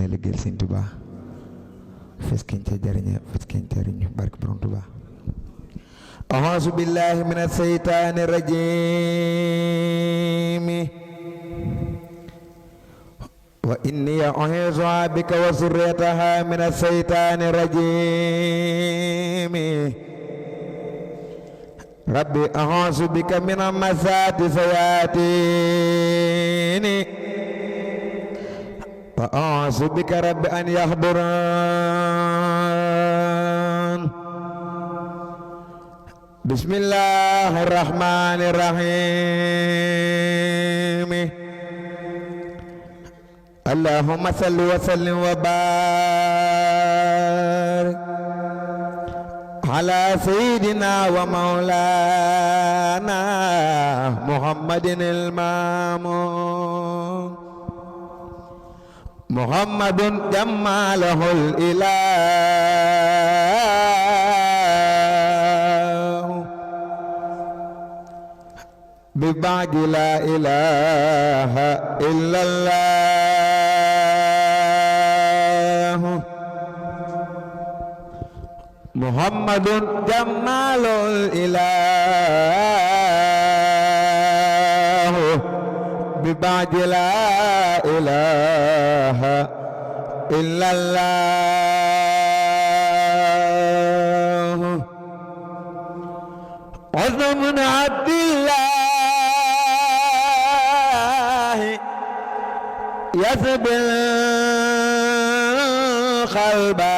liggéeyal Sëñ Tuubaa fes kiñ ca jariñe fes kiñ ca jariñu barke Borom Tuubaa. A'uuzu billaahi mina shaytaani rajiim wa inni u'iizuhaa bika wa zurriyyatahaa mina shaytaani rajiim rabbi a'uuzu bika min hamazaati shayaatiin wa a'uuzu bika rabbi an yahduruun. Bismillahir Rahmanir Rahim. Allahumma salli wa sallim wa barik ala sayyidina wa maulana Muhammadin al-Mamun Muhammadun jammalahul ilah biba'di la ilaha illallah Muhammadun jammalul ilah biba'di la ilaha illallah Azmun Abdillah yasbil qalba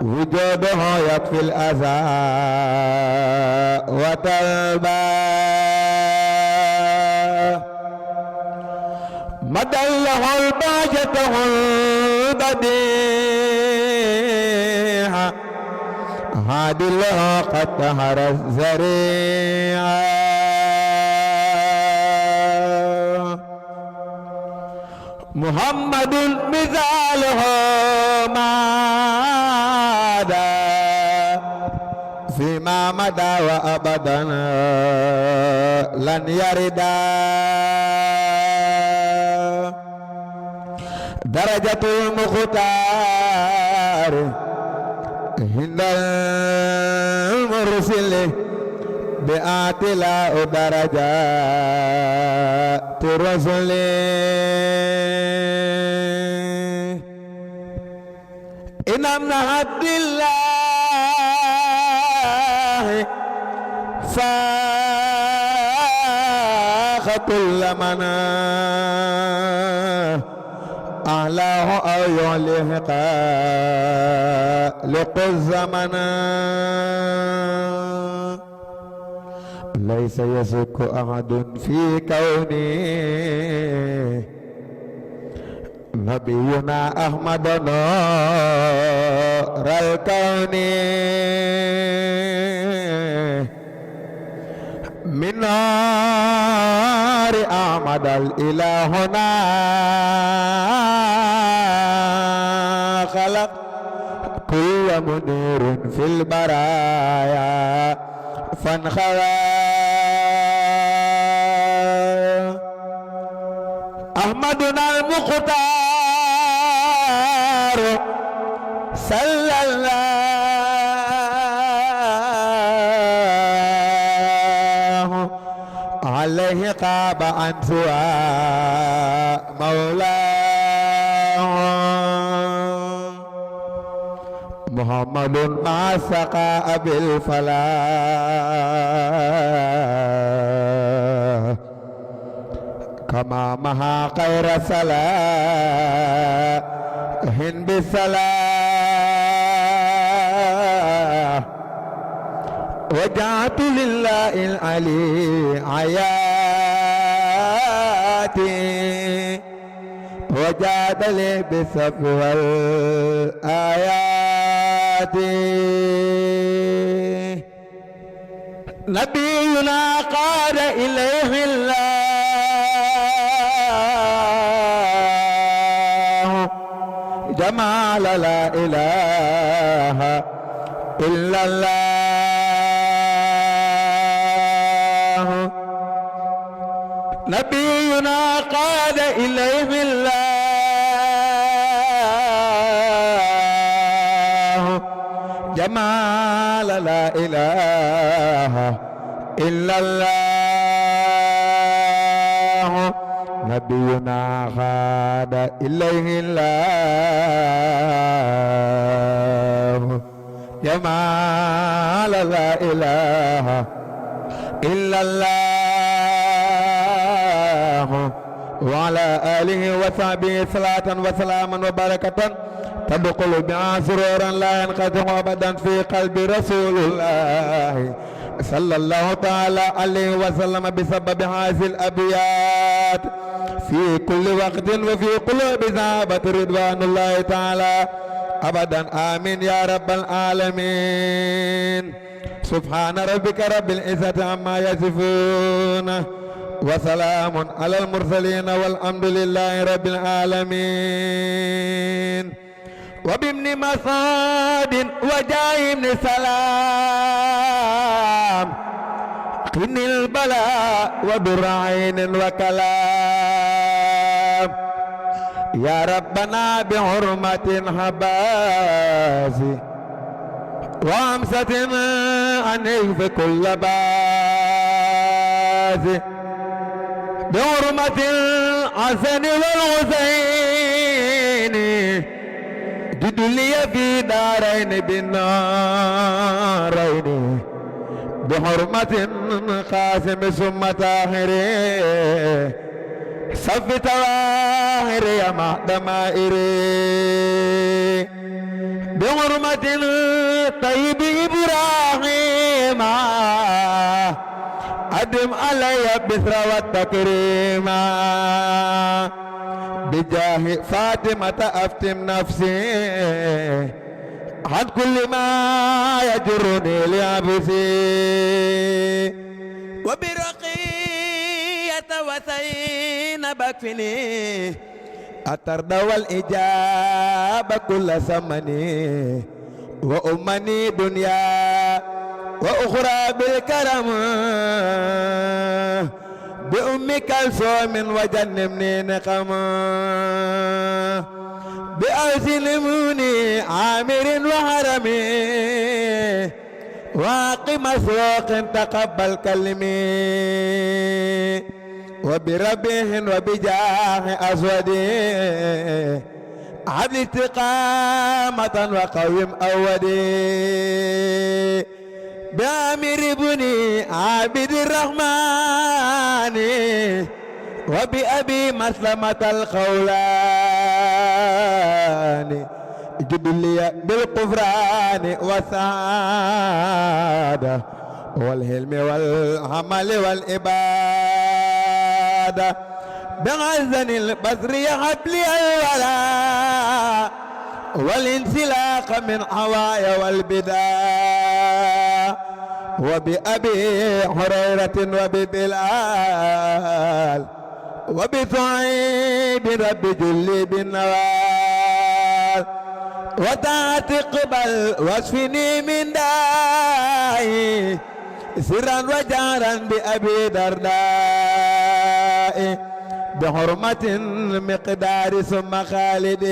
wujuduhu yakfil adha wa talba madallahul bajatahul badiha hadillahu qad tahara zari'a Muhammadun mizaluhu mada fima mada wa abadan lan yarida darajatul mukhtar hindal mursili bi'atila darajat rasuli inamna abdillah fakhatul lamana ahlahu aw yulihiqa liquz zamana laysa yasukku ahadun fi kawni nabiyuna ahmadana ral kawni minari ahmadal ilahuna khalaq kulla munirun fil baraya fanxawa ahmaduna al-mukhtar sallallahu alayhi qaba an suwa mawlahu Muhammadun ma'asaka abil falah kama maha khaira salahin bisalah waja'tu lillahil ali ayati wajadali bisafwal ayati nabiyuna qada ilayhi Allah jamal la ilaha illallah نبينا قاد إليه الله جمال لا إله إلا الله نبينا قاد إليه الله جمال لا إله إلا الله وعلى آله وصحبه صلاة وسلاما وبركة تدخل بها سرورا لا ينقطع أبدا في قلب رسول الله صلى الله تعالى عليه وسلم بسبب هذه الأبيات في كل وقت وفي قلوب ذهبت رضوان الله تعالى أبدا آمين يا رب العالمين سبحان ربك رب العزة عما يصفون وسلام على المرسلين والحمد لله رب العالمين وبابن مسعود وجاي بن سلام قن البلاء ودر عين وكلام يا ربنا بحرمة حباسي وامسة عنك في كل باس بحرمة الحسن والحسين جد لي في دارين بالنارين بحرمة قاسم ثم طاهر صف طواهر يا ضمائري بحرمة طيب إبراهيم أدم علي بسر والتكريم بجاه فاطمة أفتم نفسي عن كل ما يجرني لعبسي وبرقية وسين بكفني الطرد والإجابة كل زمني وأمني دنيا وأخرى بالكرم بأم كلثوم وجنبني نقما بأسلموني عامر وحرمي واقم سوق تقبل كلمي وبربه وبجاه أسودي عبد استقامة وقوم أودي بامر بني عابد الرحمن وبأبي مسلمة الخولان جد لي بالقفران والسعادة والهلم والعمل والإبادة بغزن البصر يهب لي الولاء والانسلاق من هوايا والبداء وبأبي هريرة وببلال وبثعيب رب جلي بالنوال وتقبل واشفني من دائي سرا وجهرا بأبي درداء بحرمة مقدار ثم خالد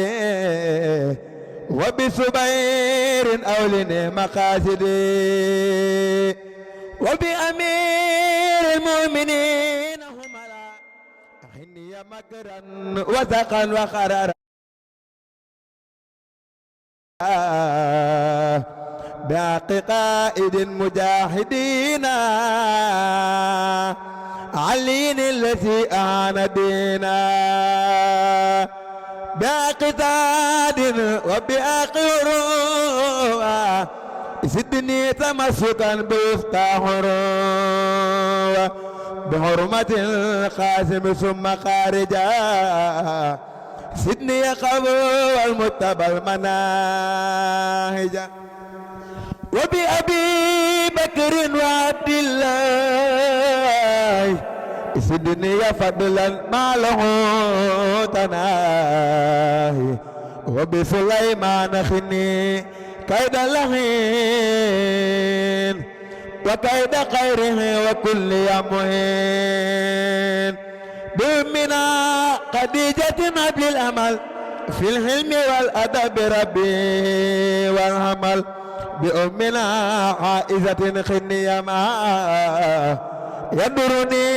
وبسبير أولني مقاصدي وبأمير المؤمنين هملا أحني مكرا وثقا وخررا باق قائد مجاهدين علين الذي أعان دينا باقتاد وبأق روى سدني تمسكا بفتاح روى بحرمة القاسم ثم خارجا سدني قبو والمتبى المناهج وبأبي بكر وعبد الله سدني فضلا ما له تناهي وبسليمان خني كيد لهين وكيد خيره وكل يمهين بأمنا خديجة نبل الأمل في الحلم والأدب ربي والعمل بأمنا عائزة خني ما يدرني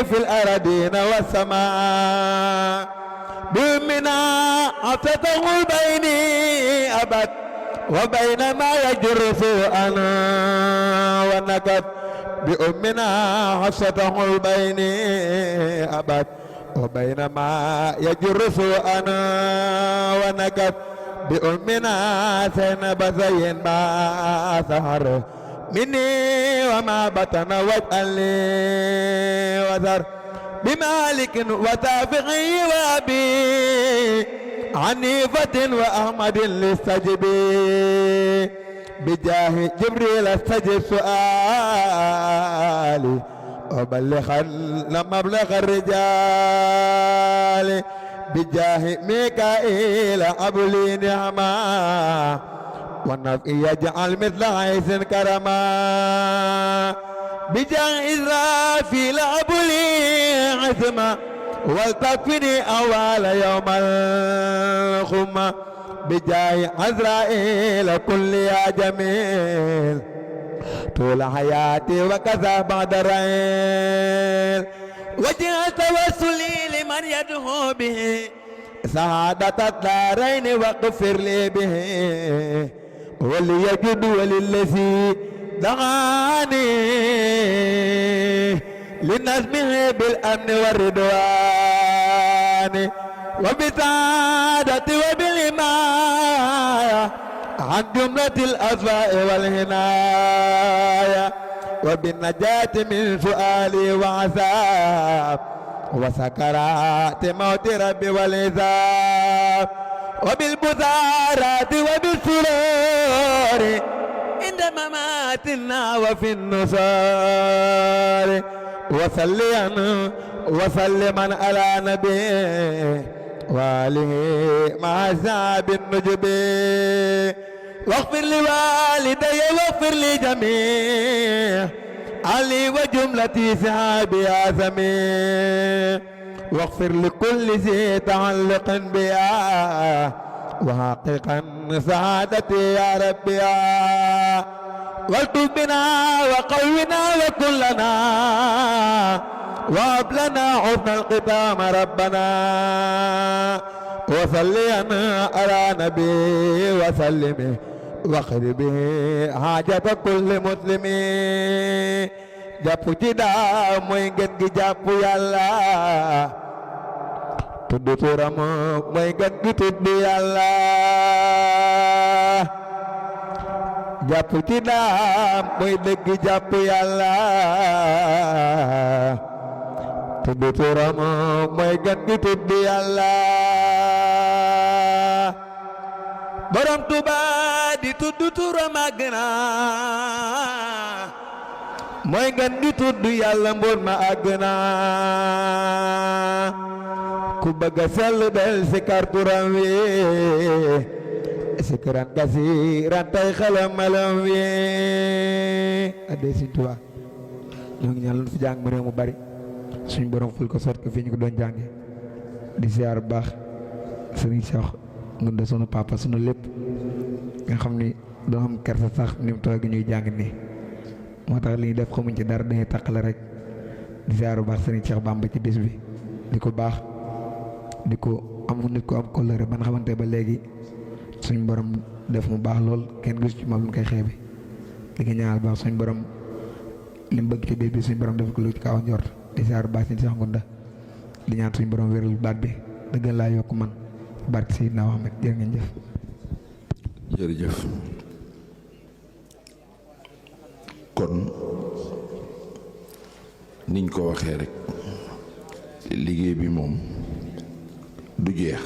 في الأراضين والسماء بأمنا عطته بيني أبد وبين ما يجر سوءا ونكد بأمنا عطته البين أبد وبين ما يجر سوءا ونكد بأمنا زينب زين ما ظهر مني وما بطن وجها لي وذر بمالك وتافعي وابي عنيفة وأحمد لاستجبي بجاه جبريل استجب سؤالي وبلغ مبلغ الرجال بجاه ميكائيل أبلي نعما والنفع يجعل مثل عيس كرما بجاه إسرافيل أبلي عزما ولتكفني أول يوم الخمة بجاه عزرائيل كل يا جميل طول حياتي وكذا بعد رأيل وجه توسلي لمن يدعو به سعادة الدارين واغفر لي به وليجد وللذي دعاني لنزمه بالأمن والرضوان وبسعادة وبالحماية عن جملة الأسواء والهناية وبالنجاة من سؤالي وعذاب وسكرات موت ربي والعذاب وبالبذارات وبالسرور عند مماتنا وفي النصار وسلما على نبي وآله مع الزعب النجب واغفر لوالدي واغفر لجميع علي وجملتي سحابي يا سميع واغفر لكل ذي تعلق بيا وحققا سعادتي يا ربي يا والطف بنا وقونا وكلنا وهب لنا حسن الختام ربنا وصلي على نبي وسلم واخر به حاجة كل مسلم jàpp ci daa mooy ngeen gi jàpp yàlla tudd turam mooy ngeen gi tudd yàlla jàpp ci daa mooy dëgg jàpp yàlla tudd turam mooy ngeen gi tudd yàlla borom Tuuba di tudd turam màgg na mooy ngeen di tudd yàlla mbon ma àgg na ku bëgg a sell del sikar turam wi sikaran kasiran tay xalam malam wi adde Sëñ Tuubaa ñoo ngi ñaan lu fi jàng mu réew mu bari suñ borom ful ko sot ko fii ñu ko doon jànge di ziar bu baax sëriñ Cheikh Ngounda sunu papa sunu lépp nga xam ni doo xam kersa sax ni mu toog ñuy jàng nii moo tax li ñuy def xamuñ ci dara dañuy taqale rek di ziar bu baax sëriñ Cheikh Bamba ci bis bi di ko baax di ko am nit ko am kóllëre ba nga xamante ba léegi suñ borom def mu baax lool kenn gis ci moom lu koy xeebe li nga ñaanal baax suñ borom li mu bëgg ci bis bi suñ borom def ko lu ci kaw njort di ziar bu baax sëriñ Cheikh Ngounda di ñaan suñ borom wéral baat bi dëggal laa yokk man barke Seydina Muhammad jërë ngeen jëf. jërëjëf kon niñ ko waxee rek liggéey bi moom du jeex